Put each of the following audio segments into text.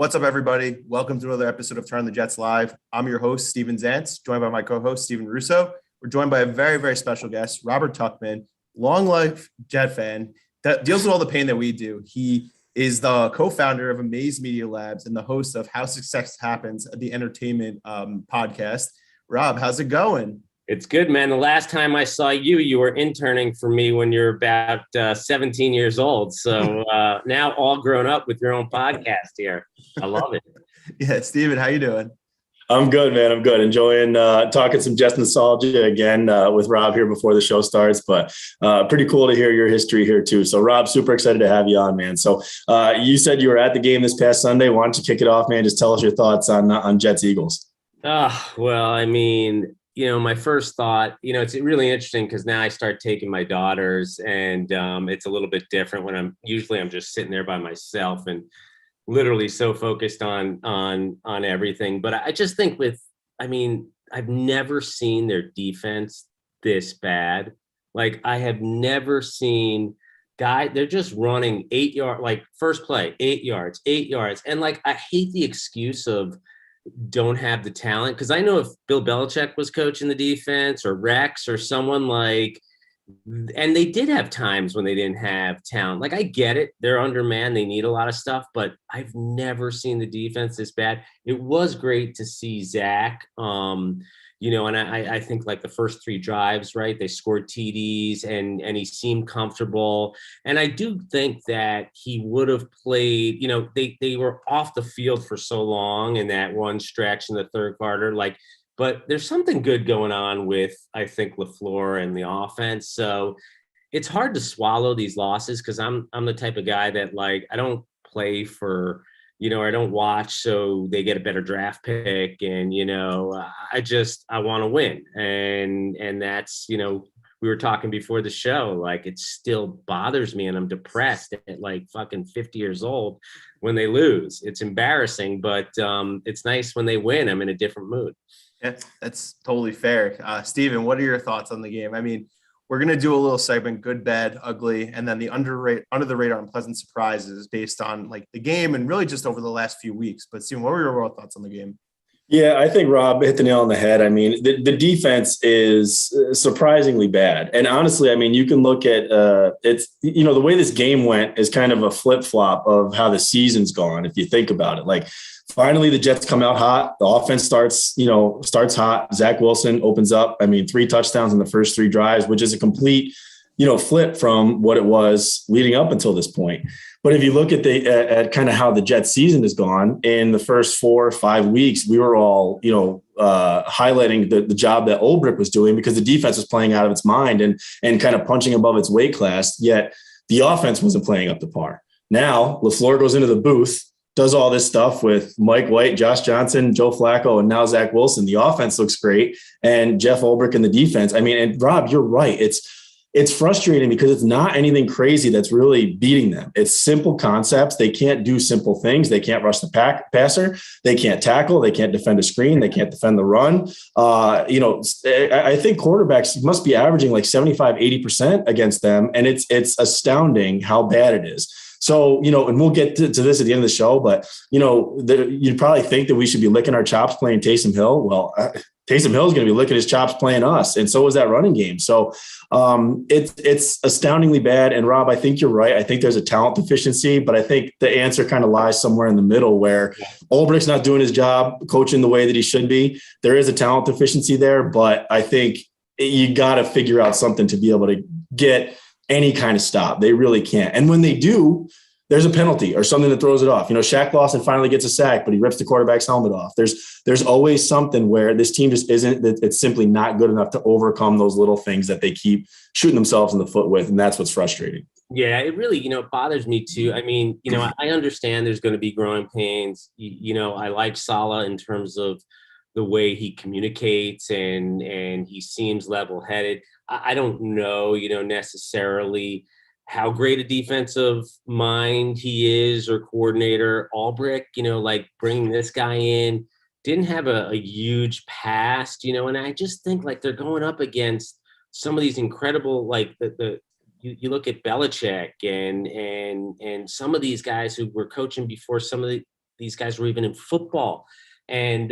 What's up, everybody? Welcome to another episode of Turn the Jets Live. I'm your host, Steven Zantz, joined by my co-host, Steven Russo. We're joined by a very, very special guest, Robert Tuchman, long life Jet fan that deals with all the pain that we do. He is the co-founder of Amaze Media Labs and the host of How Success Happens, the entertainment podcast. Rob, how's it going? It's good, man. The last time I saw you, you were interning for me when you're about 17 years old. So now all grown up with your own podcast here. I love it. Yeah, Steven, how you doing? I'm good, man. I'm good. Enjoying talking some Jets nostalgia again with Rob here before the show starts, but pretty cool to hear your history here too. So Rob, super excited to have you on, man. So you said you were at the game this past Sunday. Why don't you kick it off, man? Just tell us your thoughts on Jets Eagles. Well, I mean, my first thought, it's really interesting because now I start taking my daughters and it's a little bit different when I'm just sitting there by myself and literally so focused on everything. But I just think I've never seen their defense this bad. Like I have never seen they're just running 8 yards, like first play, 8 yards. And like, I hate the excuse of don't have the talent. Cause I know if Bill Belichick was coaching the defense or Rex or someone like, and they did have times when they didn't have talent. Like I get it. They're undermanned. They need a lot of stuff, but I've never seen the defense this bad. It was great to see Zach, and I think like the first 3 drives, right? They scored TDs and he seemed comfortable. And I do think that he would have played, they were off the field for so long in that one stretch in the third quarter, but there's something good going on with, I think, LaFleur and the offense. So it's hard to swallow these losses because I'm the type of guy that like, I don't play for, I don't watch so they get a better draft pick. And, I want to win. And that's, we were talking before the show, like it still bothers me and I'm depressed at like fucking 50 years old when they lose. It's embarrassing, but it's nice when they win. I'm in a different mood. Yeah, that's totally fair. Steven, what are your thoughts on the game? I mean, we're going to do a little segment, good, bad, ugly, and then the under the radar and pleasant surprises based on like the game and really just over the last few weeks. But Steven, what were your overall thoughts on the game? Yeah, I think Rob hit the nail on the head. I mean, the defense is surprisingly bad. And honestly, I mean, you can look at it's, the way this game went is kind of a flip flop of how the season's gone. If you think about it, like finally the Jets come out hot. The offense starts hot. Zach Wilson opens up. I mean, 3 touchdowns in the first 3 drives, which is a complete, flip from what it was leading up until this point. But if you look at at kind of how the Jets season has gone in the first 4 or 5 weeks, we were all, highlighting the job that Ulbrich was doing because the defense was playing out of its mind and kind of punching above its weight class. Yet the offense wasn't playing up to par. Now LaFleur goes into the booth, does all this stuff with Mike White, Josh Johnson, Joe Flacco, and now Zach Wilson. The offense looks great. And Jeff Ulbrich in the defense. I mean, and Rob, you're right. It's frustrating because it's not anything crazy that's really beating them. It's simple concepts. They can't do simple things. They can't rush the passer. They can't tackle. They can't defend a screen. They can't defend the run. I think quarterbacks must be averaging like 75, 80% against them. And it's astounding how bad it is. So, and we'll get to this at the end of the show, but, you'd probably think that we should be licking our chops playing Taysom Hill. Well, Taysom Hill is going to be licking his chops playing us. And so is that running game. So it's astoundingly bad. And Rob, I think you're right. I think there's a talent deficiency, but I think the answer kind of lies somewhere in the middle where Ulbricht's not doing his job, coaching the way that he should be. There is a talent deficiency there, but I think you got to figure out something to be able to get any kind of stop. They really can't. And when they do, there's a penalty or something that throws it off. Shaq Lawson finally gets a sack, but he rips the quarterback's helmet off. There's always something where this team just isn't, it's simply not good enough to overcome those little things that they keep shooting themselves in the foot with. And that's what's frustrating. Yeah, it really, bothers me too. I mean, I understand there's going to be growing pains. I like Saleh in terms of the way he communicates and he seems level-headed. I don't know, necessarily how great a defensive mind he is or coordinator. Ulbrich, like bringing this guy in, didn't have a huge past, and I just think like they're going up against some of these incredible, like you look at Belichick and some of these guys who were coaching before some of these guys were even in football. And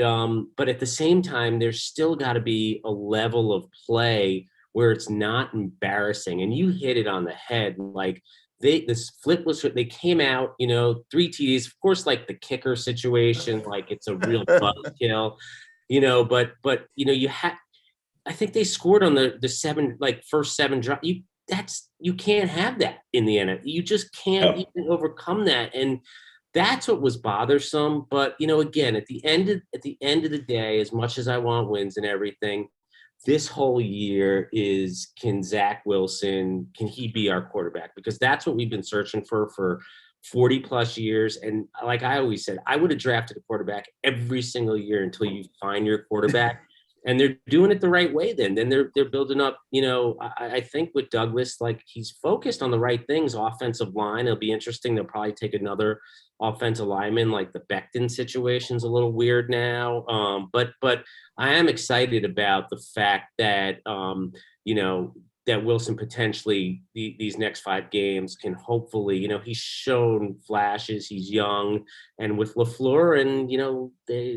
but at the same time, there's still got to be a level of play where it's not embarrassing. And you hit it on the head. Like this flipless, they came out, 3 TDs, of course, like the kicker situation, like it's a real buzzkill, but I think they scored on the first 7 drop. You can't have that in the NFL. You just can't even overcome that. And that's what was bothersome. But, again, at the end of the day, as much as I want wins and everything, this whole year is, can Zach Wilson, can he be our quarterback? Because that's what we've been searching for 40 plus years. And like I always said, I would have drafted a quarterback every single year until you find your quarterback. And they're doing it the right way. Then they're building up, I think with Douglas, like he's focused on the right things. Offensive line, it'll be interesting. They'll probably take another offensive lineman. Like the Becton situation's a little weird now. But I am excited about the fact that, that Wilson potentially these next 5 games can hopefully, he's shown flashes, he's young, and with LaFleur and,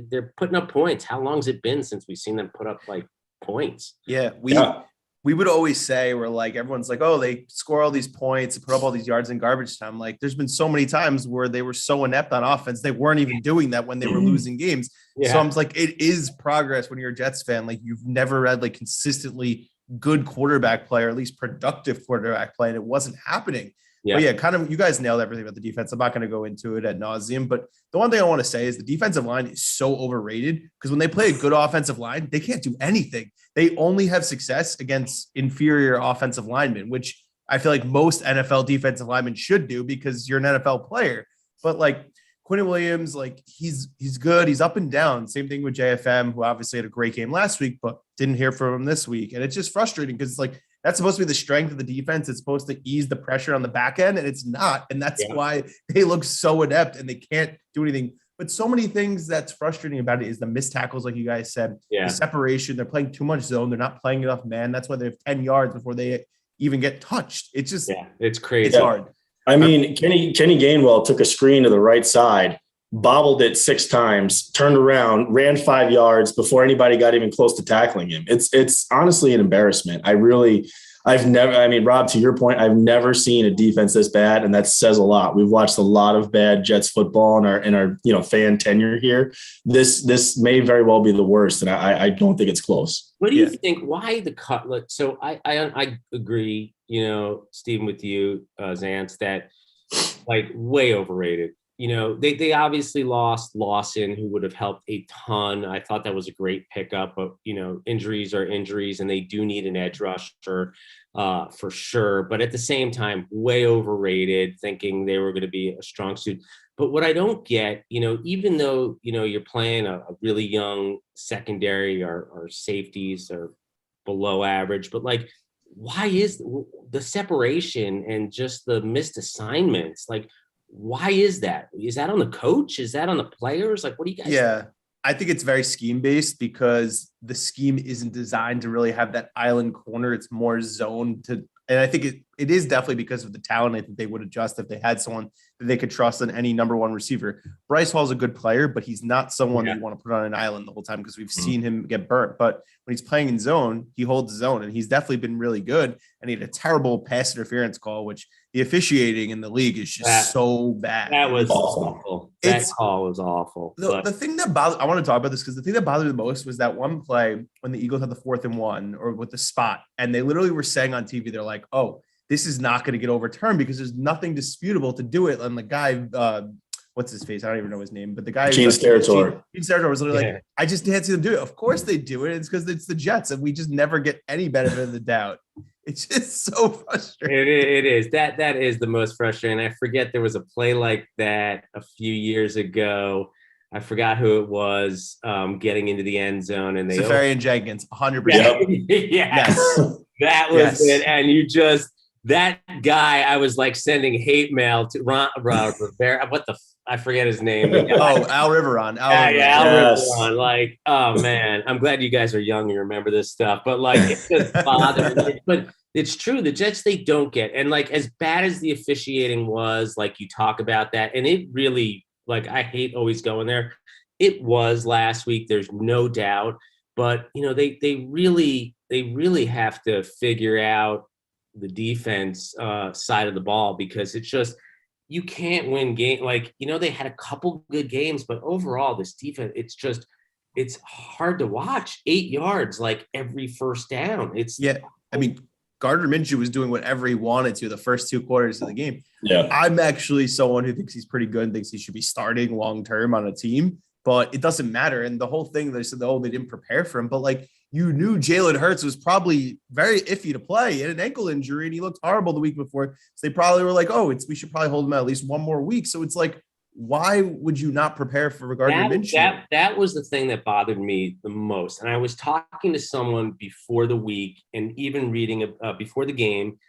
they're putting up points. How long has it been since we've seen them put up like points? Yeah. We would always say, we're like, everyone's like, oh, they score all these points, put up all these yards in garbage time. Like there's been so many times where they were so inept on offense. They weren't even doing that when they were losing games. Yeah. So I'm like, it is progress when you're a Jets fan. Like you've never had like consistently good quarterback play, or at least productive quarterback play, and it wasn't happening. Yeah. But yeah, kind of, you guys nailed everything about the defense. I'm not going to go into it ad nauseum, but the one thing I want to say is the defensive line is so overrated, because when they play a good offensive line, they can't do anything. They only have success against inferior offensive linemen, which I feel like most NFL defensive linemen should do, because you're an NFL player. But like Quinn Williams, like he's good. He's up and down. Same thing with JFM, who obviously had a great game last week, but didn't hear from him this week. And it's just frustrating, because it's like, that's supposed to be the strength of the defense. It's supposed to ease the pressure on the back end, and it's not. And that's why they look so inept and they can't do anything. But so many things that's frustrating about it is the missed tackles, like you guys said, the separation. They're playing too much zone. They're not playing enough man. That's why they have 10 yards before they even get touched. It's just, it's crazy. It's hard. I mean, Kenny Gainwell took a screen to the right side, bobbled it 6 times, turned around, ran 5 yards before anybody got even close to tackling him. It's honestly an embarrassment. Rob, to your point, I've never seen a defense this bad, and that says a lot. We've watched a lot of bad Jets football in our fan tenure here. This may very well be the worst, and I don't think it's close. What do you think? Why the cut? So I agree, Stephen, with you, Zance, that like way overrated. They obviously lost Lawson, who would have helped a ton. I thought that was a great pickup, but injuries are injuries, and they do need an edge rusher for sure. But at the same time, way overrated, thinking they were going to be a strong suit. But what I don't get, even though, you're playing a really young secondary or safeties are below average, but like, why is the separation and just the missed assignments? Like, why is that? Is that on the coach? Is that on the players? Like, what do you guys think? I think it's very scheme based, because the scheme isn't designed to really have that island corner. It's more zoned to, and I think it is definitely because of the talent. I think they would adjust if they had someone that they could trust on any number one receiver. Bryce Hall's a good player, but he's not someone that you want to put on an island the whole time, because we've seen him get burnt. But when he's playing in zone, he holds zone, and he's definitely been really good. And he had a terrible pass interference call, which the officiating in the league is just so bad. That was awful. That call was awful. The thing that bothers, I want to talk about this, because the thing that bothered me the most was that one play when the Eagles had the 4th and 1, or with the spot, and they literally were saying on TV, they're like, oh, this is not going to get overturned because there's nothing disputable to do it. And the guy, what's his face? I don't even know his name, but the guy, Gene Steratore was literally like, I just didn't see them do it. Of course they do it. It's because it's the Jets, and we just never get any benefit of the doubt. It's just so frustrating. It is. That is the most frustrating. I forget there was a play like that a few years ago. I forgot who it was, getting into the end zone, and Safarian Jenkins, 100%. Yes. That was it. And that guy, I was like sending hate mail to Ron Rivera. I forget his name. Al Riveron. Al Riveron. Like, oh man, I'm glad you guys are young and remember this stuff. But like, it's just bothering. But it's true. The Jets, they don't get. And like, as bad as the officiating was, like you talk about that, and it really like, I hate always going there. It was last week. There's no doubt. But, they really have to figure out the defense side of the ball, because it's just, you can't win game. Like, they had a couple good games, but overall this defense, it's hard to watch. 8 yards, like every first down. I mean, Gardner Minshew was doing whatever he wanted to the first 2 quarters of the game. Yeah. I'm actually someone who thinks he's pretty good and thinks he should be starting long-term on a team, but it doesn't matter. And the whole thing, they said, they didn't prepare for him, but like, you knew Jalen Hurts was probably very iffy to play. He had an ankle injury and he looked horrible the week before. So they probably were like, we should probably hold him at least one more week. So it's like, why would you not prepare for Gardner Minshew? That was the thing that bothered me the most. And I was talking to someone before the week and even reading before the game,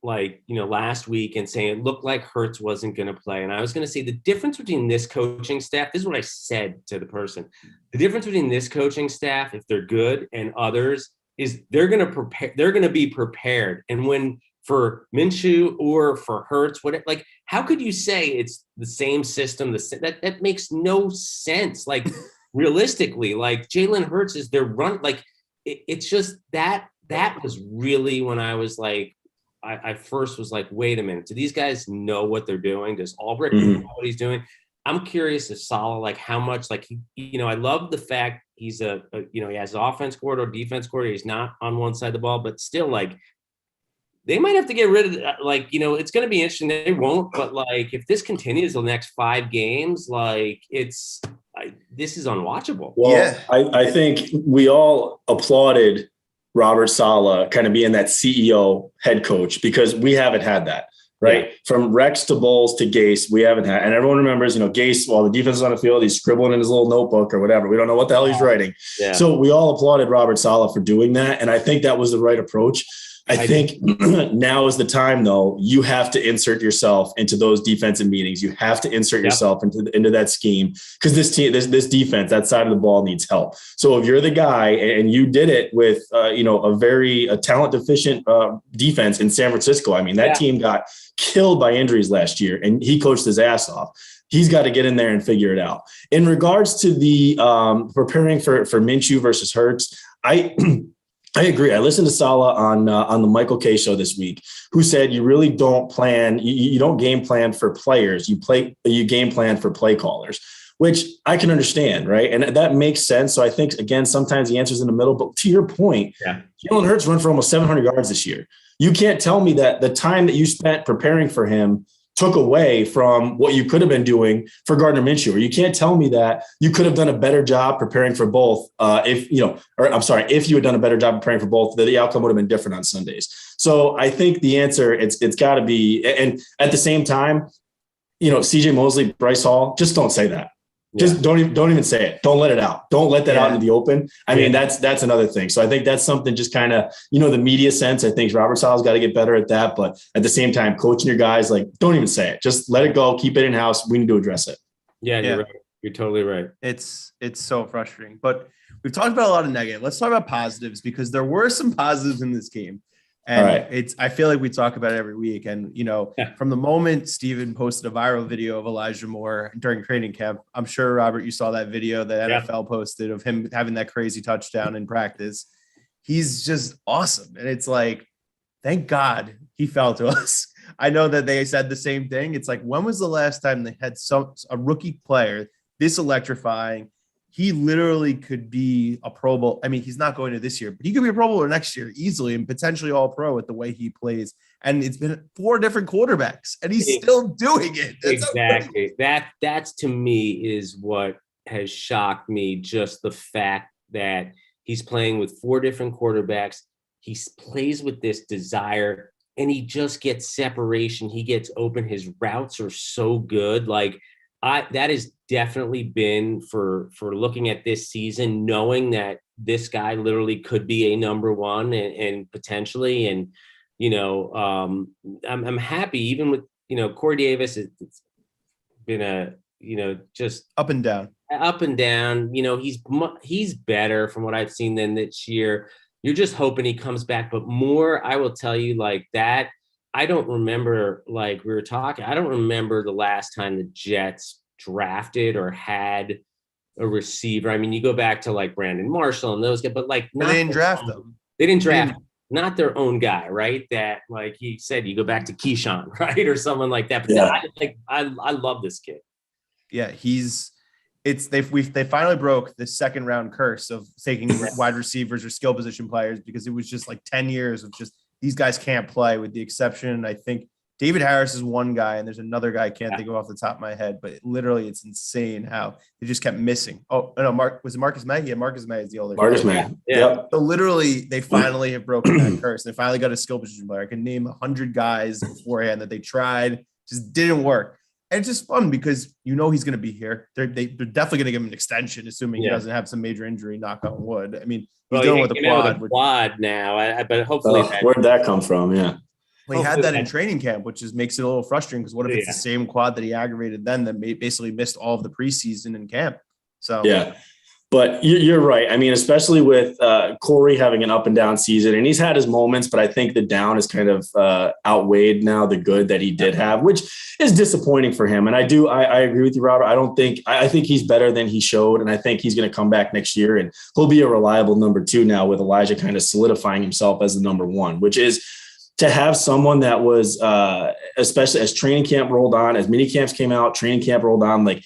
like, last week, and saying it looked like Hurts wasn't going to play. And I was going to say the difference between this coaching staff, this is what I said to the person. The difference between this coaching staff, if they're good, and others, is they're going to be prepared. And when for Minshew or for Hurts, how could you say it's the same system? That makes no sense. Like, realistically, like, Jalen Hurts is their run. Like, it's just that was really when I was like, I first was like, wait a minute, do these guys know what they're doing? Does Albrecht know what he's doing? I'm curious if Saleh, like, how much, like, I love the fact he's he has an offense coordinator, defense coordinator. He's not on one side of the ball, but still, like, they might have to get rid of that. Like, it's going to be interesting. They won't, but like, if this continues the next 5 games, like, this is unwatchable. Well, yeah. I think we all applauded Robert Saleh kind of being that CEO head coach, because we haven't had that, right? Yeah. From Rex to Bowles to Gase, we haven't had, and everyone remembers, Gase, while the defense is on the field, he's scribbling in his little notebook or whatever. We don't know what the hell he's writing. Yeah. So we all applauded Robert Saleh for doing that. And I think that was the right approach. I think now is the time, though. You have to insert yourself into those defensive meetings. You have to insert yourself into that scheme, because this defense, that side of the ball, needs help. So if you're the guy and you did it with, a very talent deficient defense in San Francisco, I mean, that team got killed by injuries last year, and he coached his ass off. He's got to get in there and figure it out. In regards to the preparing for Minshew versus Hurts, I agree. I listened to Saleh on the Michael Kay show this week, who said you really don't plan. You don't game plan for players. You game plan for play callers, which I can understand, right? And that makes sense. So I think, again, sometimes the answer's in the middle. But to your point, Jalen Hurts run for almost 700 yards this year. You can't tell me that the time that you spent preparing for him took away from what you could have been doing for Gardner Minshew. Or you can't tell me that you could have done a better job preparing for both. If you had done a better job preparing for both, the outcome would have been different on Sundays. So I think the answer, it's got to be, and at the same time, CJ Mosley, Bryce Hall, just don't say that. Just don't even say it. Don't let it out. Don't let that out into the open. I mean, that's another thing. So I think that's something just kind of, the media sense. I think Robert Saleh's got to get better at that. But at the same time, coaching your guys, like, don't even say it. Just let it go. Keep it in-house. We need to address it. Yeah, you're right. You're totally right. It's so frustrating. But we've talked about a lot of negative. Let's talk about positives, because there were some positives in this game. And I feel like we talk about it every week. And, from the moment Steven posted a viral video of Elijah Moore during training camp, I'm sure, Robert, you saw that video that NFL posted of him having that crazy touchdown in practice. He's just awesome. And it's like, thank God he fell to us. I know that they said the same thing. It's like, when was the last time they had a rookie player this electrifying? He literally could be a Pro Bowl. I mean, he's not going to this year, but he could be a Pro Bowler next year easily, and potentially all pro with the way he plays. And it's been 4 different quarterbacks, and he's still doing it. That's exactly. That's to me is what has shocked me. Just the fact that he's playing with 4 different quarterbacks. He plays with this desire, and he just gets separation. He gets open. His routes are so good. Like, that has definitely been for looking at this season, knowing that this guy literally could be a number 1 and potentially, and, I'm happy even with, Corey Davis. It's been just up and down. He's better from what I've seen than this year. You're just hoping he comes back, but more, I will tell you, like that. I don't remember, like we were talking, I don't remember the last time the Jets drafted or had a receiver. I mean, you go back to like Brandon Marshall and those guys, but like But they didn't draft them. They didn't draft not their own guy, right? That, like he said, you go back to Keyshawn, right, or someone like that. But Yeah. I love this kid. Yeah, they finally broke the second round curse of taking wide receivers or skill position players, because it was just like 10 years of just these guys can't play, with the exception, I think David Harris is one guy, and there's another guy I can't think of off the top of my head, but literally it's insane how they just kept missing. Oh no, Marcus May? Yeah, Marcus May is the older Marcus guy. May. Yeah. Yep. So literally they finally have broken that curse. They finally got a skill position player. I can name 100 guys beforehand that they tried, just didn't work. And it's just fun because he's going to be here. They're definitely going to give him an extension, assuming he doesn't have some major injury, knock on wood. I mean, he's dealing with a quad now, but hopefully where'd that come from? Yeah. Well, he had that in training camp, which makes it a little frustrating, because what if it's the same quad that he aggravated then that basically missed all of the preseason in camp? So yeah. But you're right. I mean, especially with Corey having an up and down season, and he's had his moments, but I think the down is kind of outweighed now the good that he did have, which is disappointing for him. And I agree with you, Robert. I think he's better than he showed. And I think he's going to come back next year, and he'll be a reliable number 2 now, with Elijah kind of solidifying himself as the number 1, which is to have someone that was, especially as training camp rolled on, as mini camps came out, training camp rolled on, like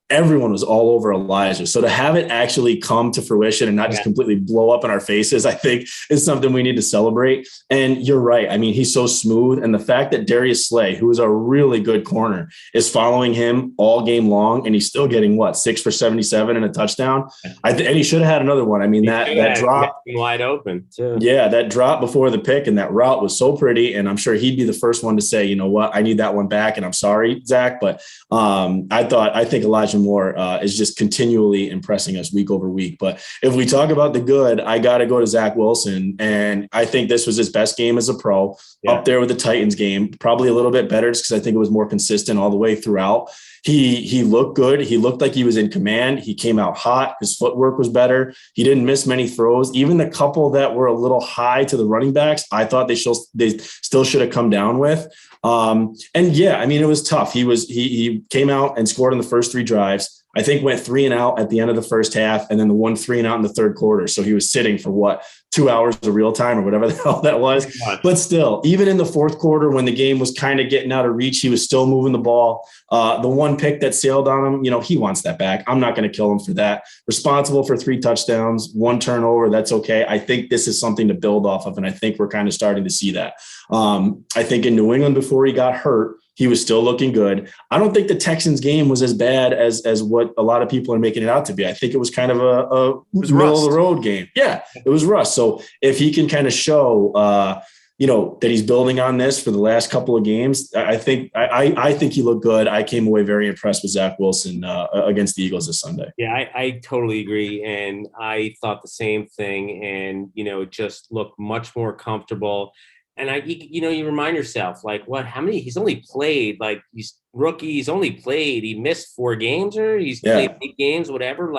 everyone was all over Elijah. So to have it actually come to fruition and not just completely blow up in our faces, I think is something we need to celebrate. And you're right. I mean, he's so smooth. And the fact that Darius Slay, who is a really good corner, is following him all game long, and he's still getting 6 for 77 and a touchdown. And he should have had another one. I mean, that drop wide open too. Yeah, that drop before the pick and that route was so pretty. And I'm sure he'd be the first one to say, you know what, I need that one back. And I'm sorry, Zach, but I think Elijah Moore is just continually impressing us week over week. But if we talk about the good, I got to go to Zach Wilson. And I think this was his best game as a pro, up there with the Titans game, probably a little bit better just because I think it was more consistent all the way throughout. He looked good. He looked like he was in command. He came out hot. His footwork was better. He didn't miss many throws. Even the couple that were a little high to the running backs, I thought they still should have come down with. And yeah, I mean, it was tough. He came out and scored on the first 3 drives. I think went 3 and out at the end of the first half, and then the 1 3 and out in the third quarter. So he was sitting for 2 hours of real time or whatever the hell that was. But still, even in the fourth quarter, when the game was kind of getting out of reach, he was still moving the ball. The one pick that sailed on him, he wants that back. I'm not going to kill him for that. Responsible for 3 touchdowns, 1 turnover. That's okay. I think this is something to build off of, and I think we're kind of starting to see that. I think in New England, before he got hurt, he was still looking good. I don't think the Texans game was as bad as what a lot of people are making it out to be. I think it was kind of a middle of the road game. Yeah, it was rust. So if he can kind of show, that he's building on this for the last couple of games, I think he looked good. I came away very impressed with Zach Wilson against the Eagles this Sunday. Yeah, I totally agree. And I thought the same thing, and, just looked much more comfortable. And you remind yourself, he's only played, he's rookie, he's only played, he missed 4 games or he's played 8 games, whatever,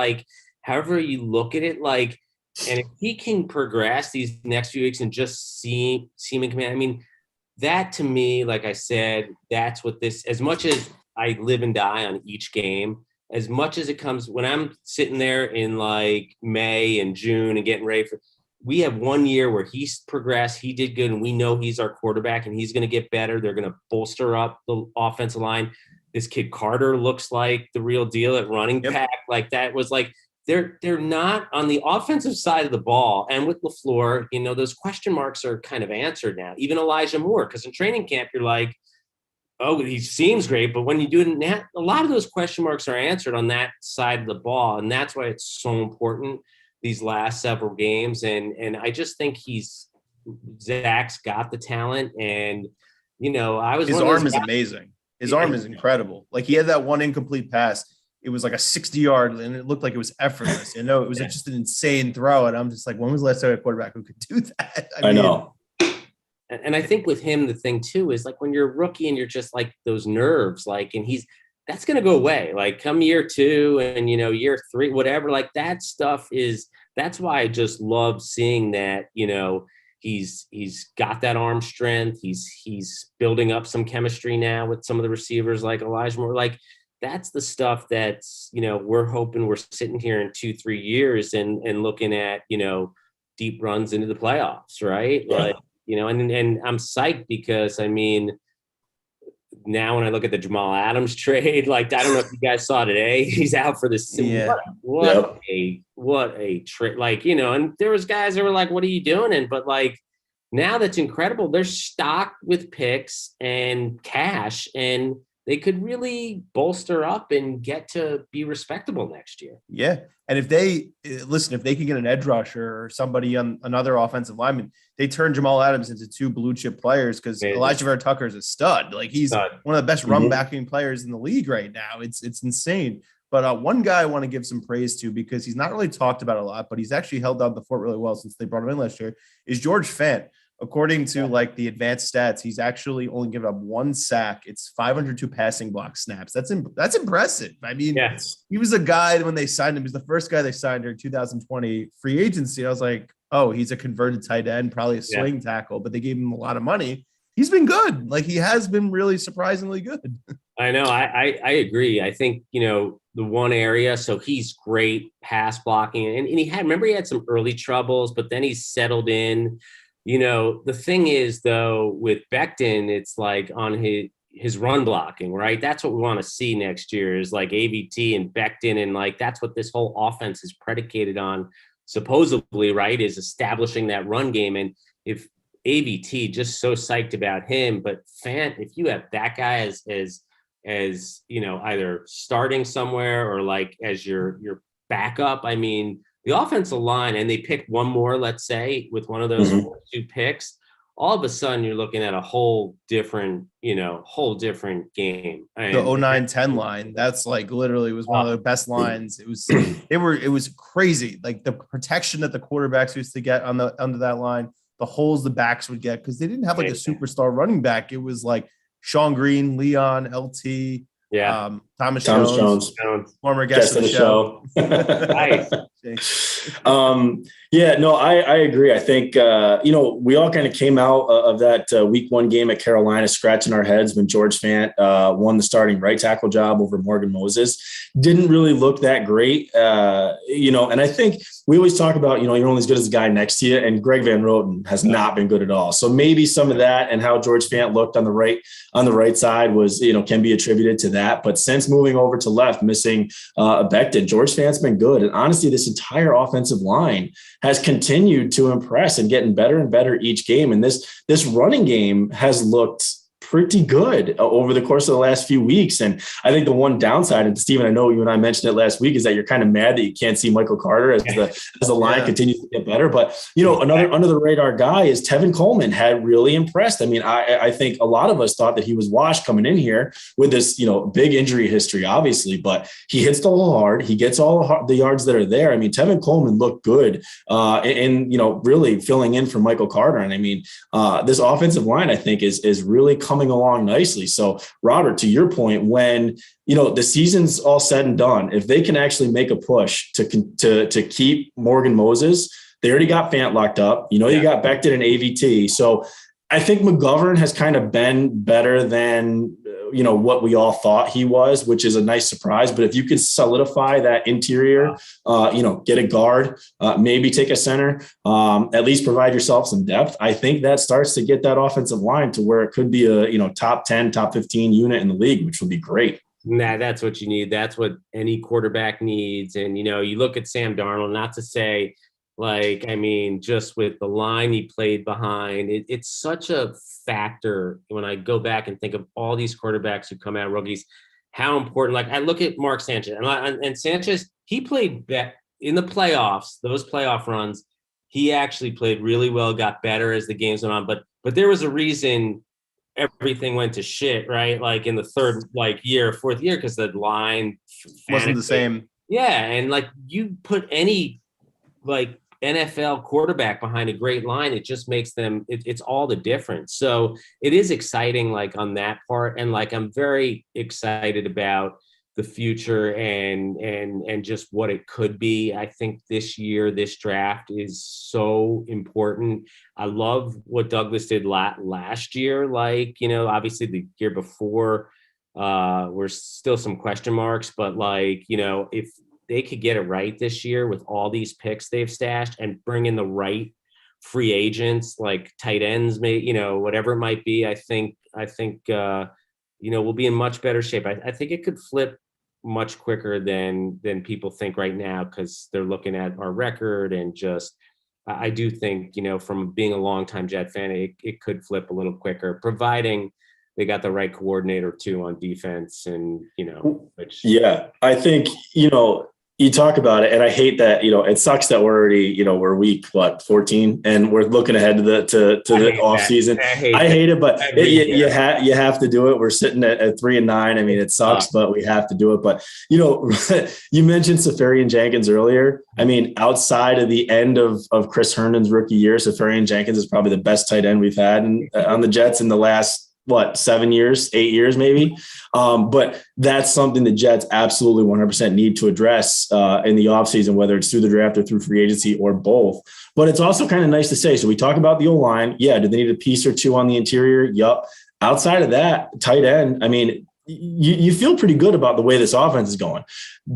however you look at it, and if he can progress these next few weeks and just see him in command, I mean, that to me, like I said, that's what this, as much as I live and die on each game, as much as it comes, when I'm sitting there in May and June and getting ready we have 1 year where he's progressed, he did good, and we know he's our quarterback and he's going to get better. They're going to bolster up the offensive line. This kid Carter looks like the real deal at running back. That was they're not on the offensive side of the ball. And with LaFleur, those question marks are kind of answered now. Even Elijah Moore, because in training camp, you're like, oh, he seems great. But when you do it, a lot of those question marks are answered on that side of the ball. And that's why it's so important these last several games. And I just think Zach's got the talent. And, his arm is amazing. His arm is incredible. He had that one incomplete pass. It was like a 60-yard, and it looked like it was effortless. It was just an insane throw. And I'm just like, when was the last time a quarterback who could do that? I know. And I think with him, the thing too is when you're a rookie and you're just those nerves, and that's going to go away. Come year 2 and, year 3, whatever, that stuff that's why I just love seeing that, he's got that arm strength. He's building up some chemistry now with some of the receivers like Elijah Moore. that's the stuff that's, we're hoping we're sitting here in 2-3 years and looking at, deep runs into the playoffs, right? Yeah. Like, and I'm psyched because, I mean, now when I look at the Jamal Adams trade, like, I don't know if you guys saw today, he's out for this. Yeah. What a trade. Like, and there was guys that were like, what are you doing? But like, now that's incredible. They're stocked with picks and cash, and they could really bolster up and get to be respectable next year. Yeah. And if they can get an edge rusher or somebody on another offensive lineman, they turn Jamal Adams into 2 blue chip players, because Elijah Vera Tucker is a stud. Like, he's one of the best run backing players in the league right now. It's insane. But one guy I want to give some praise to, because he's not really talked about a lot, but he's actually held down the fort really well since they brought him in last year, is George Fant. According to like the advanced stats, he's actually only given up 1 sack. It's 502 passing block snaps. That's impressive. I mean, He was a guy when they signed him. He was the first guy they signed during 2020 free agency. I was like, oh, he's a converted tight end, probably a swing tackle, but they gave him a lot of money. He's been good. Like, he has been really surprisingly good. I know. I agree. I think, the one area, so he's great pass blocking, and he had some early troubles, but then he's settled in. The thing is, though, with Becton, it's like on his run blocking, right? That's what we want to see next year, is like AVT and Becton. And like, that's what this whole offense is predicated on, supposedly, right? Is establishing that run game. And if AVT, just so psyched about him, but Fant, if you have that guy as either starting somewhere or like as your backup, I mean, the offensive line, and they picked one more, let's say, with one of those 2 picks, all of a sudden you're looking at a whole different game. And the 09-10 line, that's like literally was one of the best lines. It was crazy. Like, the protection that the quarterbacks used to get under that line, the holes the backs would get, because they didn't have like a superstar running back. It was like Sean Green, Leon, LT, Thomas Jones, former guest of the show. Nice. I agree. I think, we all kind of came out of that week 1 game at Carolina scratching our heads when George Fant won the starting right tackle job over Morgan Moses. Didn't really look that great, and I think we always talk about, you're only as good as the guy next to you, and Greg Van Roten has not been good at all. So maybe some of that and how George Fant looked on the right side was, can be attributed to that. But since moving over to left, missing Becton, George Fant's been good. And honestly, this entire offensive line has continued to impress and getting better and better each game. And this running game has looked pretty good over the course of the last few weeks. And I think the one downside, and Steven, I know you and I mentioned it last week, is that you're kind of mad that you can't see Michael Carter as the line continues to get better. But, another under the radar guy is Tevin Coleman had really impressed. I mean, I think a lot of us thought that he was washed coming in here with this, big injury history, obviously, but he hits the ball hard. He gets all the yards that are there. I mean, Tevin Coleman looked good and really filling in for Michael Carter. And I mean, this offensive line, I think, is really coming along nicely. So, Robert, to your point, when the season's all said and done, if they can actually make a push to keep Morgan Moses, they already got Fant locked up. You got Becton and AVT. So I think McGovern has kind of been better than what we all thought he was, which is a nice surprise. But if you can solidify that interior, get a guard, maybe take a center, at least provide yourself some depth, I think that starts to get that offensive line to where it could be a top 10, top 15 unit in the league, which would be great. Nah, that's what you need. That's what any quarterback needs. And, you look at Sam Darnold, not to say, like, I mean, just with the line he played behind, it's such a factor when I go back and think of all these quarterbacks who come out rookies, how important. Like, I look at Mark Sanchez, and Sanchez, he played in the playoffs, those playoff runs. He actually played really well, got better as the games went on. But there was a reason everything went to shit, right? Like in the fourth year, because the line wasn't the same. Yeah, and like you put any like NFL quarterback behind a great line, it just makes them, it's all the difference. So it is exciting, like on that part. And like, I'm very excited about the future and just what it could be. I think this year, this draft is so important. I love what Douglas did last year. Like, obviously the year before, We're still some question marks, but like, if they could get it right this year with all these picks they've stashed and bring in the right free agents, like tight ends, whatever it might be, I think, we'll be in much better shape. I think it could flip much quicker than people think right now, because they're looking at our record and just, I do think, from being a longtime Jet fan, it could flip a little quicker, providing they got the right coordinator too on defense. And, yeah, I think, you talk about it, and I hate that, it sucks that we're already, we're week 14 and we're looking ahead to the off season. I hate it, but you have to do it. We're sitting at 3-9. I mean, it sucks, but we have to do it. But, you mentioned Safarian-Jenkins earlier. I mean, outside of the end of Chris Herndon's rookie year, Safarian-Jenkins is probably the best tight end we've had on the Jets in the last, 7 years, 8 years, maybe. But that's something the Jets absolutely 100% need to address in the offseason, whether it's through the draft or through free agency or both. But it's also kind of nice to say, so we talk about the O-line. Yeah. Do they need a piece or two on the interior? Yup. Outside of that, tight end, I mean, you feel pretty good about the way this offense is going.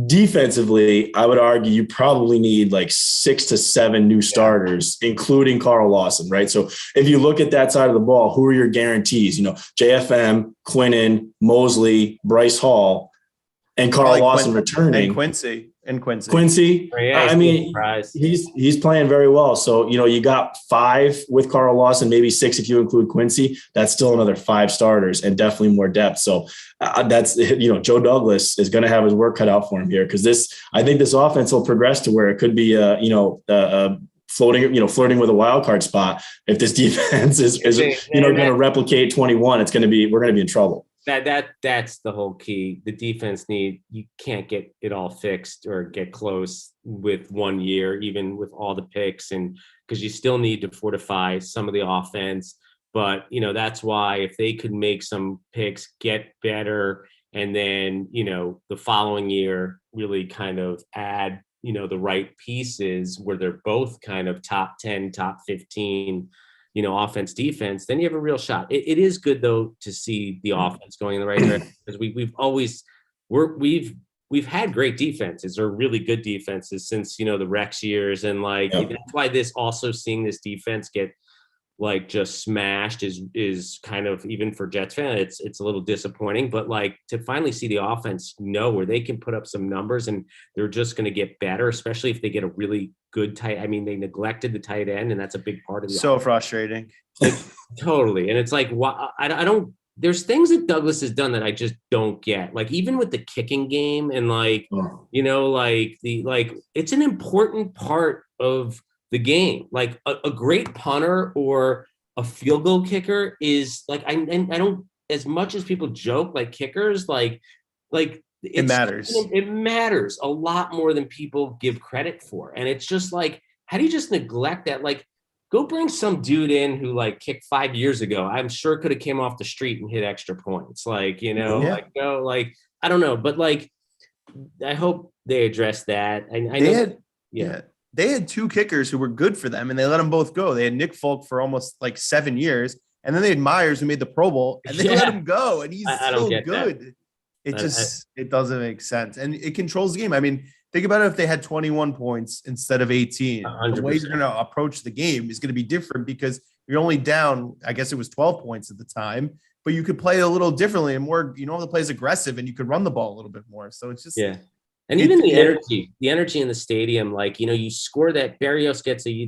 Defensively, I would argue you probably need like 6 to 7 new starters, including Carl Lawson, right? So if you look at that side of the ball, who are your guarantees? JFM, Quinnen, Mosley, Bryce Hall, and Carl Lawson returning. And Quincy. I mean, he's playing very well. So, you got 5 with Carl Lawson, maybe 6 if you include Quincy. That's still another 5 starters and definitely more depth. So that's, Joe Douglas is going to have his work cut out for him here, because I think this offense will progress to where it could be, flirting with a wild card spot. If this defense is going to replicate 21, we're going to be in trouble. That's the whole key. The defense you can't get it all fixed or get close with 1 year, even with all the picks, and because you still need to fortify some of the offense. But, that's why if they could make some picks, get better, and then, the following year really kind of add, the right pieces where they're both kind of top 10, top 15, offense, defense, then you have a real shot. It is good though to see the offense going in the right direction, because we've had great defenses, or really good defenses, since the Rex years, and that's why seeing this defense get just smashed is kind of, even for Jets fan, it's a little disappointing. But to finally see the offense where they can put up some numbers and they're just going to get better, especially if they get a really good tight. I mean, they neglected the tight end, and that's a big part of the offense. Frustrating. Totally. And it's I don't. There's things that Douglas has done that I just don't get. Even with the kicking game, and it's an important part of the game. A great punter or a field goal kicker is I don't, as much as people joke, kickers, it matters. It matters a lot more than people give credit for. And it's just how do you just neglect that? Go bring some dude in who kicked 5 years ago. I'm sure could have came off the street and hit extra points. I don't know, but I hope they address that. They had 2 kickers who were good for them, and they let them both go. They had Nick Folk for almost 7 years, and then they had Myers, who made the Pro Bowl, and they let him go, and he's still good. That. It doesn't make sense, and it controls the game. I mean, think about it. If they had 21 points instead of 18, 100%. The way you're going to approach the game is going to be different, because you're only down, I guess it was 12 points at the time, but you could play a little differently and more, the play is aggressive, and you could run the ball a little bit more. So it's just, And even the energy in the stadium, you score that, Berrios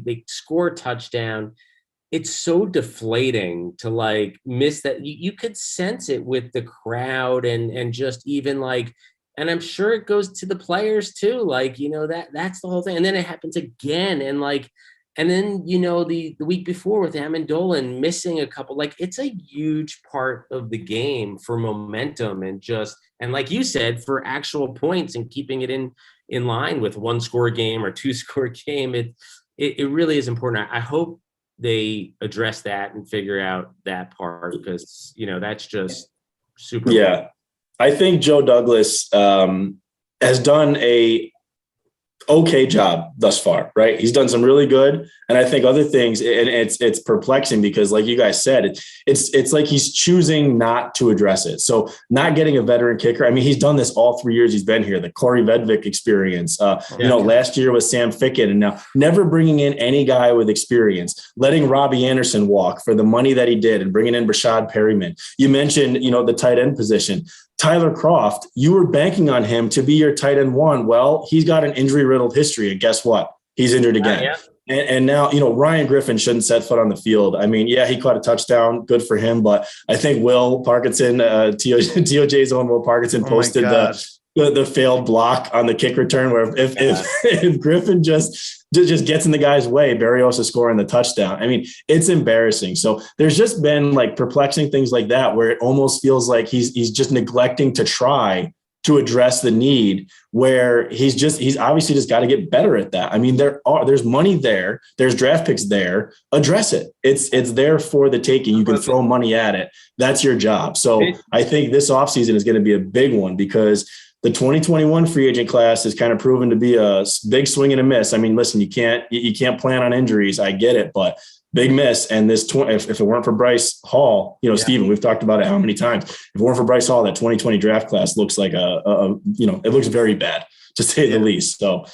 they score a touchdown. It's so deflating to miss that. You could sense it with the crowd, and just even and I'm sure it goes to the players too. That's the whole thing. And then it happens again. And then, the week before with Amendola and missing a couple, it's a huge part of the game for momentum, and like you said, for actual points and keeping it in line with 1-score game or 2-score game. It really is important. I hope they address that and figure out that part, because, that's just super. Yeah. I think Joe Douglas has done a okay job thus far, right? He's done some really good. And I think other things, and it's perplexing because like you guys said, it's like he's choosing not to address it. So not getting a veteran kicker. I mean, he's done this all 3 years he's been here, the Corey Vedvik experience, last year was Sam Fickett, and now never bringing in any guy with experience, letting Robbie Anderson walk for the money that he did and bringing in Rashad Perryman. You mentioned, the tight end position. Tyler Kroft, you were banking on him to be your tight end one. Well, he's got an injury-riddled history, and guess what? He's injured again. Yeah. And now, Ryan Griffin shouldn't set foot on the field. I mean, yeah, he caught a touchdown. Good for him. But I think Will Parkinson, TOJ's own Will Parkinson posted the failed block on the kick return where if Griffin just gets in the guy's way, Berrios is scoring the touchdown. I mean, it's embarrassing. So there's just been like perplexing things like that where it almost feels like he's just neglecting to try to address the need, where he's obviously just got to get better at that. I mean, there's money there, there's draft picks there. Address it. It's there for the taking. You can throw money at it. That's your job. So I think this offseason is going to be a big one because the 2021 free agent class has kind of proven to be a big swing and a miss. I mean, listen, you can't plan on injuries. I get it, but big miss. And this, if it weren't for Bryce Hall, Steven, we've talked about it how many times. If it weren't for Bryce Hall, that 2020 draft class looks like it looks very bad to say the least. So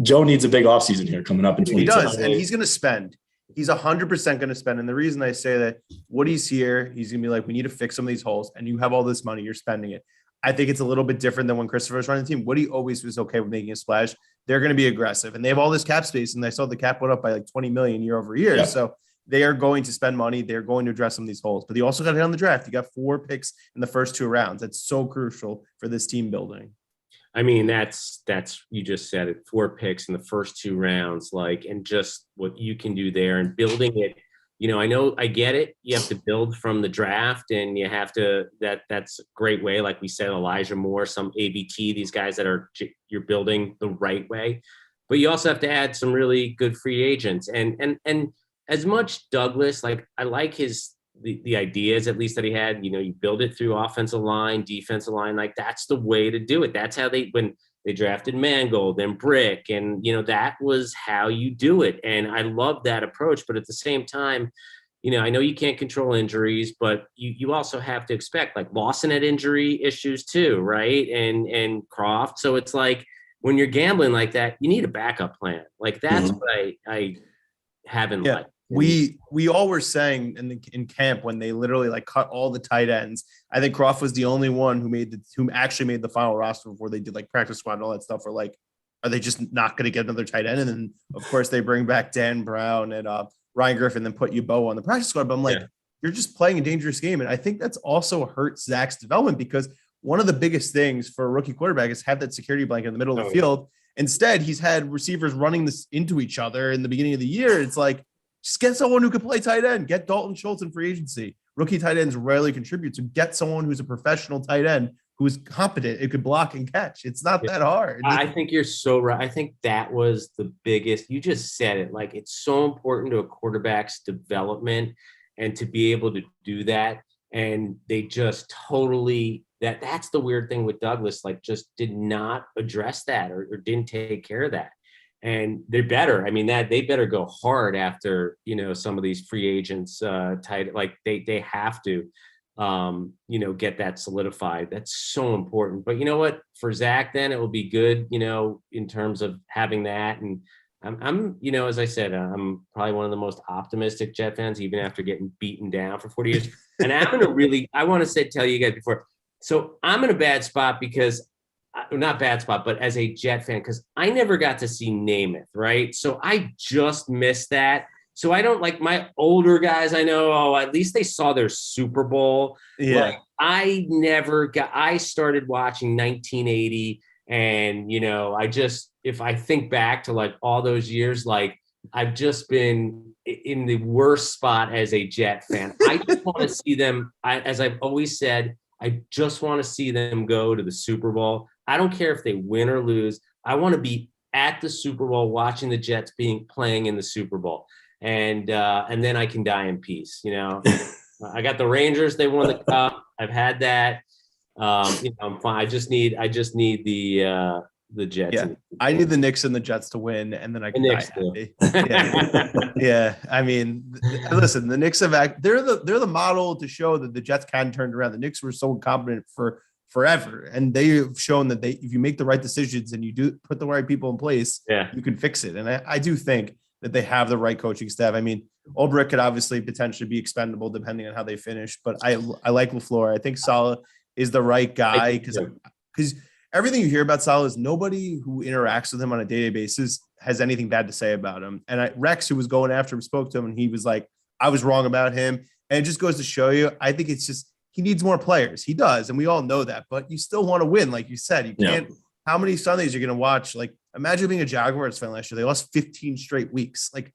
Joe needs a big offseason here coming up in 2020. He does, and he's going to spend. He's 100% going to spend. And the reason I say that, Woody's here, he's going to be like, we need to fix some of these holes, and you have all this money, you're spending it. I think it's a little bit different than when Christopher was running the team. Woody always was okay with making a splash. They're going to be aggressive, and they have all this cap space, and I saw the cap went up by like 20 million year over year. Yeah. So they are going to spend money. They're going to address some of these holes, but you also got to hit on the draft. You got 4 picks in the first 2 rounds. That's so crucial for this team building. I mean, that's you just said it, 4 picks in the first 2 rounds, and just what you can do there and building it. I get it. You have to build from the draft, and you have to, that's a great way. Like we said, Elijah Moore, some ABT, these guys you're building the right way, but you also have to add some really good free agents. And as much Douglas, I like the ideas, at least that he had, you build it through offensive line, defensive line. That's the way to do it. That's how when they drafted Mangold and Brick, and, that was how you do it. And I love that approach. But at the same time, I know you can't control injuries, but you also have to expect, Lawson had injury issues too, right? And Kroft. So it's when you're gambling like that, you need a backup plan. That's what I haven't liked. We all were saying in camp when they literally cut all the tight ends. I think Kroft was the only one who actually made the final roster before they did practice squad and all that stuff. Or are they just not going to get another tight end? And then of course they bring back Dan Brown and Ryan Griffin, then put Yeboah on the practice squad. But I'm you're just playing a dangerous game, and I think that's also hurt Zach's development, because one of the biggest things for a rookie quarterback is have that security blanket in the middle of the field. Instead, he's had receivers running this into each other in the beginning of the year. It's just get someone who can play tight end. Get Dalton Schultz in free agency. Rookie tight ends rarely contribute. So get someone who's a professional tight end who is competent. It could block and catch. It's not that hard. I think you're so right. I think that was the biggest. You just said it. It's so important to a quarterback's development and to be able to do that. And they just totally that's the weird thing with Douglas. Just did not address that or didn't take care of that. And they're better. I mean, they better go hard after, some of these free agents tight, they have to, get that solidified. That's so important. But you know what, for Zach, then it will be good, in terms of having that. And I'm as I said, I'm probably one of the most optimistic Jet fans, even after getting beaten down for 40 years. And I want to tell you guys before. So I'm in a bad spot because not bad spot, but as a Jet fan, because I never got to see Namath, right? So I just missed that. So I don't my older guys I know, at least they saw their Super Bowl. Yeah. I started watching 1980, and, if I think back to all those years, I've just been in the worst spot as a Jet fan. I just want to see them, as I've always said, I just want to see them go to the Super Bowl. I don't care if they win or lose. I want to be at the Super Bowl watching the Jets playing in the Super Bowl. And then I can die in peace. I got the Rangers. They won the cup. I've had that. I'm fine. I just need the the Jets. Yeah, I need the Knicks and the Jets to win, and then I can die happy. Yeah. I mean, listen, the Knicks they're the model to show that the Jets can turn around. The Knicks were so incompetent for forever, and they've shown that if you make the right decisions and you do put the right people in place, you can fix it. And I do think that they have the right coaching staff. I mean, Ulbrich could obviously potentially be expendable depending on how they finish, but I like LaFleur. I think Saleh is the right guy because everything you hear about Saleh is nobody who interacts with him on a daily basis has anything bad to say about him. And Rex, who was going after him, spoke to him, and he was like, I was wrong about him. And it just goes to show you, I think it's just, he needs more players. He does. And we all know that, but you still want to win. Like you said, you can't, how many Sundays you're going to watch? Like, imagine being a Jaguars fan last year. They lost 15 straight weeks. Like,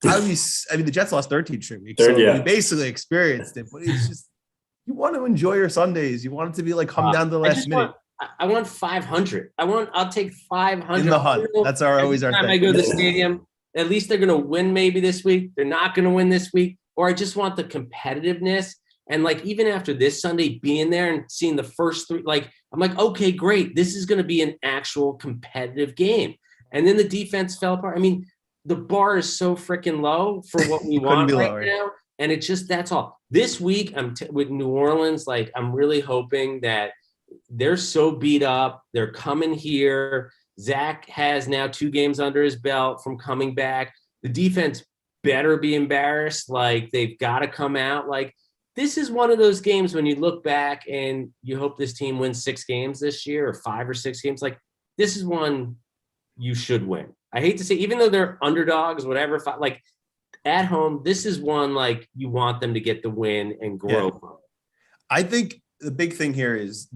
the Jets lost 13 straight weeks. So we basically experienced it, but it's just, you want to enjoy your Sundays. You want it to be like come down to the last minute. I want 500. I'll take 500 in the hunt. That's always our time thing. I go to the stadium. At least they're going to win maybe this week. They're not going to win this week. Or I just want the competitiveness. And like, even after this Sunday, being there and seeing the first three, like, I'm like, okay, great. This is going to be an actual competitive game. And then the defense fell apart. I mean, the bar is so freaking low for what we want right now. And it's just, that's all. This week, with New Orleans, like, I'm really hoping that they're so beat up. They're coming here. Zach has now 2 games under his belt from coming back. The defense better be embarrassed. Like, they've got to come out. Like, this is one of those games when you look back and you hope this team wins 6 games this year, or 5 or 6 games. Like, this is one you should win. I hate to say, even though they're underdogs, whatever, like, at home, this is one, like, you want them to get the win and grow from it. I think the big thing here is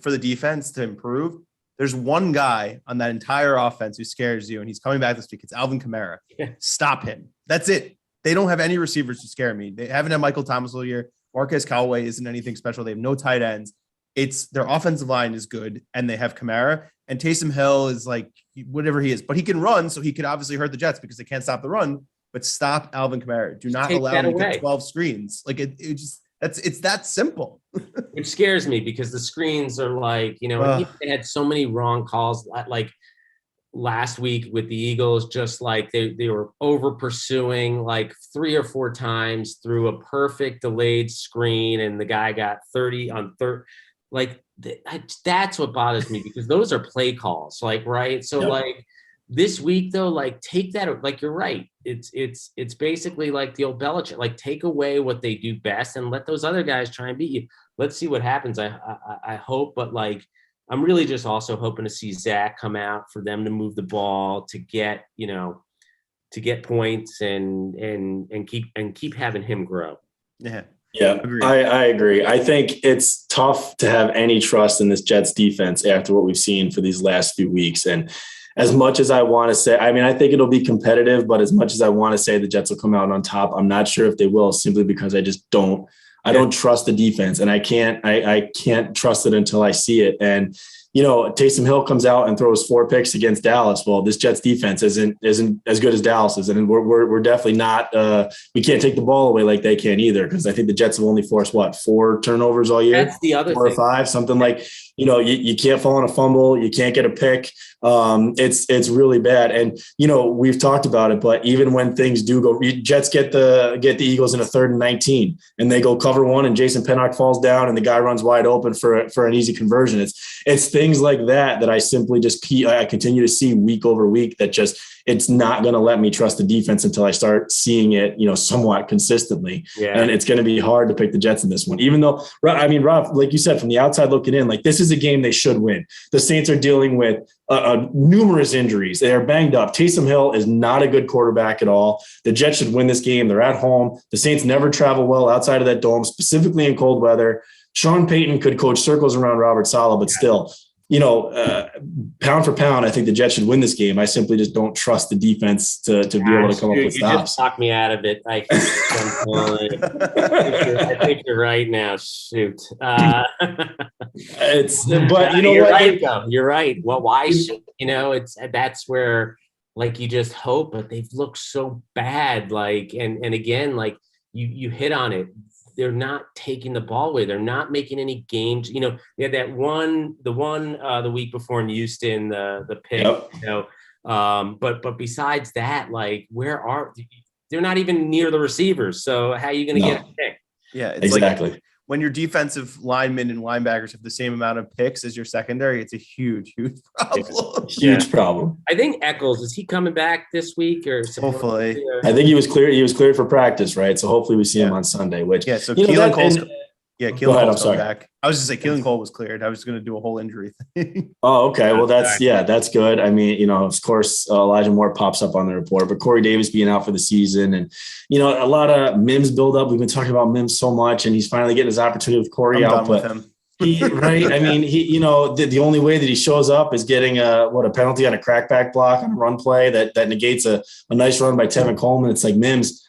for the defense to improve. There's one guy on that entire offense who scares you, and he's coming back this week. It's Alvin Kamara. Yeah. Stop him. That's it. They don't have any receivers to scare me. They haven't had Michael Thomas all year. Marquez Callaway isn't anything special. They have no tight ends. It's their offensive line is good, and they have Kamara. And Taysom Hill is like whatever he is, but he can run, so he could obviously hurt the Jets because they can't stop the run. But stop Alvin Kamara. Do not allow him to get 12 screens. Like it's that simple. Which scares me because the screens are like, they had so many wrong calls. Like last week with the Eagles, just like they were over pursuing like 3 or 4 times through a perfect delayed screen, and the guy got 30 on third. Like that's what bothers me, because those are play calls. Like, right. So like this week though, like take that, like you're right. It's basically like the old Belichick, like take away what they do best and let those other guys try and beat you. Let's see what happens. I hope, but like, I'm really just also hoping to see Zach come out, for them to move the ball, to get points and keep having him grow. Yeah. I agree. I think it's tough to have any trust in this Jets defense after what we've seen for these last few weeks. And as much as I want to say, I mean, I think it'll be competitive, but as much as I want to say the Jets will come out on top, I'm not sure if they will, simply because I just don't trust the defense, and I can't trust it until I see it. And, Taysom Hill comes out and throws 4 picks against Dallas. Well, this Jets defense isn't as good as Dallas's, and we're definitely not. We can't take the ball away like they can either, because I think the Jets have only forced 4 turnovers all year. That's the other 4 or 5, something like. You can't fall on a fumble. You can't get a pick. It's really bad. And, we've talked about it, but even when things do go, Jets get the Eagles in a 3rd and 19, and they go cover 1, and Jason Pinnock falls down and the guy runs wide open for an easy conversion. It's things like that I simply I continue to see week over week that just, it's not going to let me trust the defense until I start seeing it, somewhat consistently. Yeah. And it's going to be hard to pick the Jets in this one, even though, I mean, Rob, like you said, from the outside looking in, like this is a game they should win. The Saints are dealing with numerous injuries. They are banged up. Taysom Hill is not a good quarterback at all. The Jets should win this game. They're at home. The Saints never travel well outside of that dome, specifically in cold weather. Sean Payton could coach circles around Robert Saleh, but still, pound for pound, I think the Jets should win this game. I simply just don't trust the defense to be able to come up with stops. You just talked me out of it. I think you're right now. Shoot. But you're right, though. You're right. Well, why should, that's where, like, you just hope, but they've looked so bad. Like, and again, like you hit on it. they're not taking the ball away. They're not making any games. You know, they had the week before in Houston, the pick, Yep. you know, but besides that, like, they're not even near the receivers. So how are you going to get a pick? Yeah, it's exactly. Like when your defensive linemen and linebackers have the same amount of picks as your secondary, it's a huge problem. Huge problem. I think Eccles, is he coming back this week or hopefully? I think he was clear. He was cleared for practice, right? So hopefully we see him on Sunday. Which so Keelan Cole's Cole's coming back. I was just saying Keelan Cole was cleared. I was going to do a whole injury thing. Oh, okay. Well, that's good. I mean, you know, of course, Elijah Moore pops up on the report, but Corey Davis being out for the season, and you know, a lot of Mims buildup. We've been talking about Mims so much, and he's finally getting his opportunity with Corey out. With him. Right. I mean, you know, the only way that he shows up is getting a penalty on a crackback block on a run play that negates a nice run by Tevin Coleman. It's like, Mims,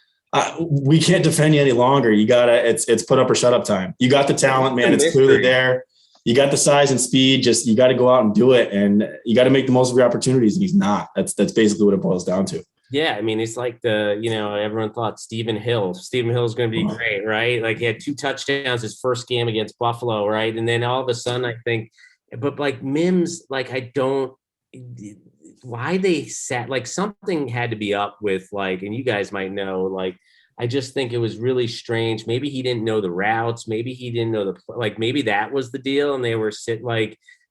we can't defend you any longer. You gotta, it's put up or shut up time. You got the talent, man. It's clearly there. You got the size and speed. Just, you got to go out and do it. And you got to make the most of your opportunities. And he's not. That's basically what it boils down to. Yeah. I mean, it's like everyone thought Stephen Hill is going to be great, right? Like he had 2 touchdowns his first game against Buffalo, right? And then all of a sudden I think, but like Mims, like why they sat, like something had to be up with, like, and you guys might know, like, I just think it was really strange. Maybe he didn't know the routes. Maybe he didn't know maybe that was the deal. And they were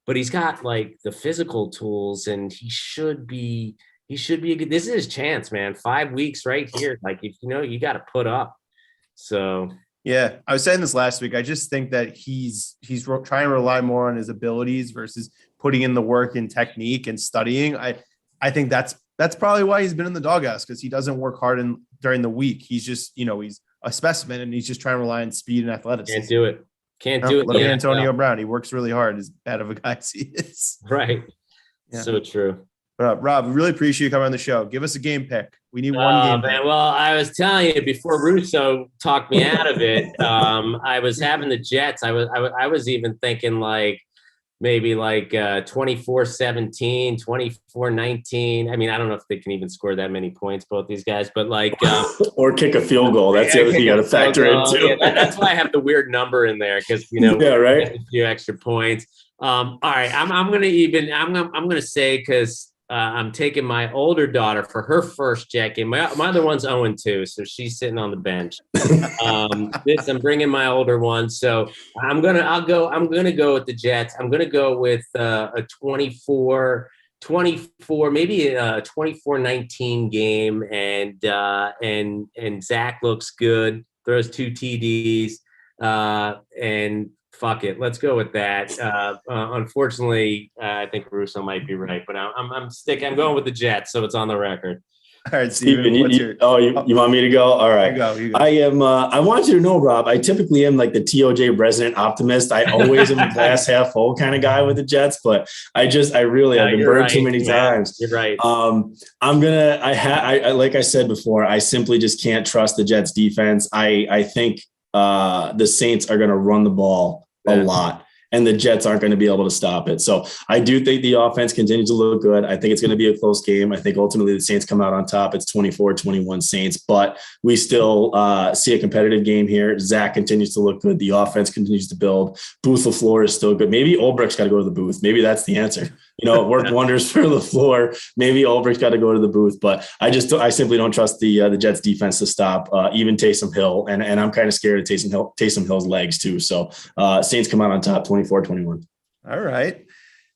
but he's got like the physical tools, and he should be a good, this is his chance, man. 5 weeks right here. Like, if you know, you got to put up. So. Yeah. I was saying this last week. I just think that he's trying to rely more on his abilities versus putting in the work and technique and studying. I think that's probably why he's been in the doghouse, because he doesn't work hard during the week. He's just, he's a specimen, and he's just trying to rely on speed and athleticism. Can't do it. Look at Antonio Brown. He works really hard, as bad of a guy as he is. Right. Yeah. So true. Rob, we really appreciate you coming on the show. Give us a game pick. We need one game pick. Well, I was telling you before Russo talked me out of it. I was having the Jets. I was even thinking like maybe like 24-17, 24-19. I mean, I don't know if they can even score that many points, both these guys, but like or kick a field goal. That's the other thing you got to factor in too. Yeah, that's why I have the weird number in there, because a few extra points. All right, I'm gonna say, because I'm taking my older daughter for her first Jet game. My other one's 0-2, so she's sitting on the bench. I'm bringing my older one, so I'm gonna go with the Jets. I'm gonna go with a 24, maybe a 24-19 game, and Zach looks good, throws 2 TDs, and fuck it, let's go with that. Unfortunately, I think Russo might be right, but I'm going with the Jets, so it's on the record. All right, Steven, you want me to go? All right. You go. I am. I want you to know, Rob, I typically am like the TOJ resident optimist. I always am a glass half full kind of guy with the Jets, but I've been burned too many times. You're right. Like I said before, I simply just can't trust the Jets defense. I think the Saints are going to run the ball a lot, and the Jets aren't going to be able to stop it. So I do think the offense continues to look good. I think it's going to be a close game. I think ultimately the Saints come out on top. It's 24-21 Saints, but we still see a competitive game here. Zach continues to look good. The offense continues to build. Booth LaFleur is still good. Maybe Ulbricht's got to go to the booth. Maybe that's the answer. It worked wonders for LaFleur. Maybe Ulbricht's got to go to the booth, but I simply don't trust the Jets defense to stop even Taysom Hill. And I'm kind of scared of Taysom Hill's legs too. So Saints come out on top 24-21. All right.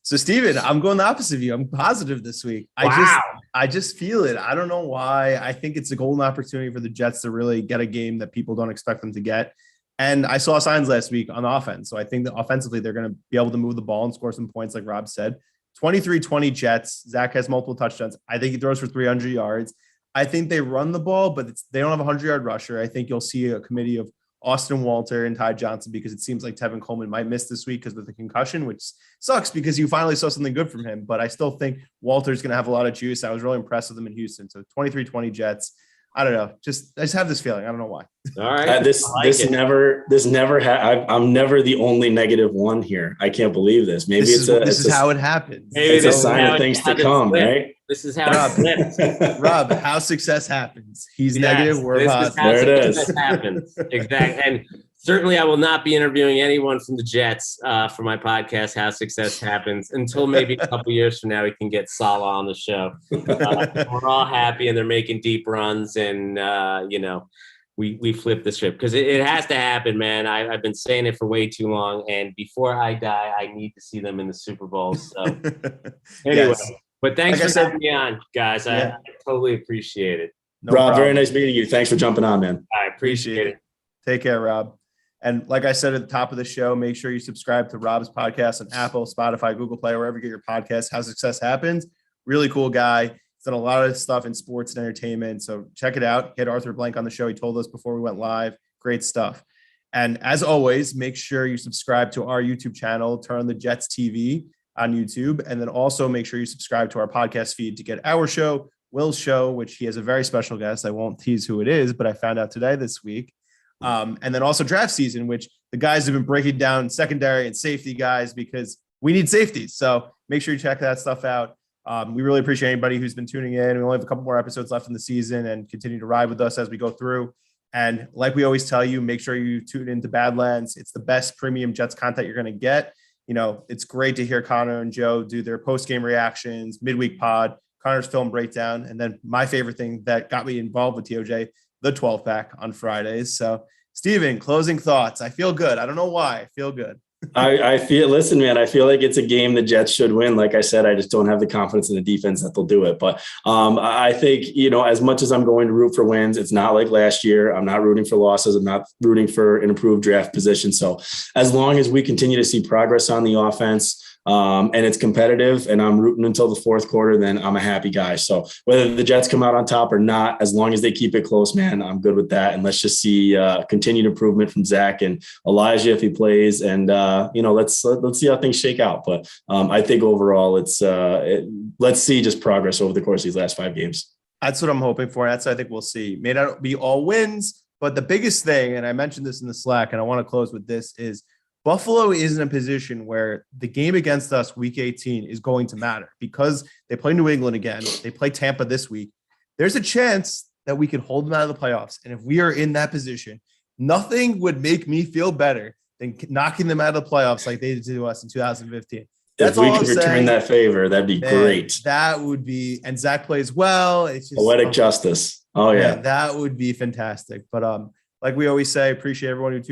So Steven, I'm going the opposite of you. I'm positive this week. Wow. I just feel it. I don't know why. I think it's a golden opportunity for the Jets to really get a game that people don't expect them to get. And I saw signs last week on offense. So I think that offensively, they're going to be able to move the ball and score some points, like Rob said. 23-20 Jets. Zach has multiple touchdowns. I think he throws for 300 yards. I think they run the ball, but they don't have a 100-yard rusher. I think you'll see a committee of Austin Walter and Ty Johnson, because it seems like Tevin Coleman might miss this week because of the concussion, which sucks because you finally saw something good from him. But I still think Walter's going to have a lot of juice. I was really impressed with him in Houston. So 23-20 Jets. I don't know. I just have this feeling. I don't know why. All right. I'm never the only negative one here. I can't believe this. Maybe this is how it happens. It's a sign of things to come, right? This is how it flips. Rob, how success happens. He's negative. We're positive. There it is. Happens. Exactly. And Certainly, I will not be interviewing anyone from the Jets for my podcast, How Success Happens, until maybe a couple years from now we can get Salah on the show. We're all happy, and they're making deep runs, and we flip the script because it has to happen, man. I've been saying it for way too long, and before I die, I need to see them in the Super Bowl. So anyway, Yes. but thanks Like for having me on, guys. Yeah. I totally appreciate it. No Rob, problem. very nice meeting you. Thanks for jumping on, man. I appreciate it. Take care, Rob. And like I said at the top of the show, make sure you subscribe to Rob's podcast on Apple, Spotify, Google Play, wherever you get your podcast. How Success Happens. Really cool guy. He's done a lot of stuff in sports and entertainment. So check it out. He had Arthur Blank on the show. He told us before we went live. Great stuff. And as always, make sure you subscribe to our YouTube channel, Turn on the Jets TV on YouTube. And then also make sure you subscribe to our podcast feed to get our show, Will's show, which he has a very special guest. I won't tease who it is, but I found out today this week. And then also draft season, which the guys have been breaking down secondary and safety guys because we need safeties. So make sure you check that stuff out. We really appreciate anybody who's been tuning in. We only have a couple more episodes left in the season and continue to ride with us as we go through. And like we always tell you, make sure you tune into Badlands. It's the best premium Jets content you're going to get. It's great to hear Connor and Joe do their post-game reactions, midweek pod, Connor's film breakdown. And then my favorite thing that got me involved with TOJ, the 12 pack on Fridays. So Steven, closing thoughts. I feel good. I don't know why. I feel good. I feel like it's a game the Jets should win. Like I said, I just don't have the confidence in the defense that they'll do it. But I think, as much as I'm going to root for wins, it's not like last year. I'm not rooting for losses. I'm not rooting for an improved draft position. So as long as we continue to see progress on the offense, and it's competitive and I'm rooting until the fourth quarter, then I'm a happy guy. So whether the Jets come out on top or not, as long as they keep it close, man, I'm good with that. And let's just see continued improvement from Zach and Elijah if he plays. And, let's see how things shake out. But I think overall let's see just progress over the course of these last 5 games. That's what I'm hoping for. That's what I think we'll see. May not be all wins, but the biggest thing, and I mentioned this in the Slack, and I want to close with this, is Buffalo is in a position where the game against us week 18 is going to matter because they play New England again. They play Tampa this week. There's a chance that we can hold them out of the playoffs. And if we are in that position, nothing would make me feel better than knocking them out of the playoffs like they did to us in 2015. That's if we all can I'm return saying. that favor, that'd be great. That would be, and Zach plays well. It's just poetic justice. Oh yeah. That would be fantastic. But like we always say, appreciate everyone who tunes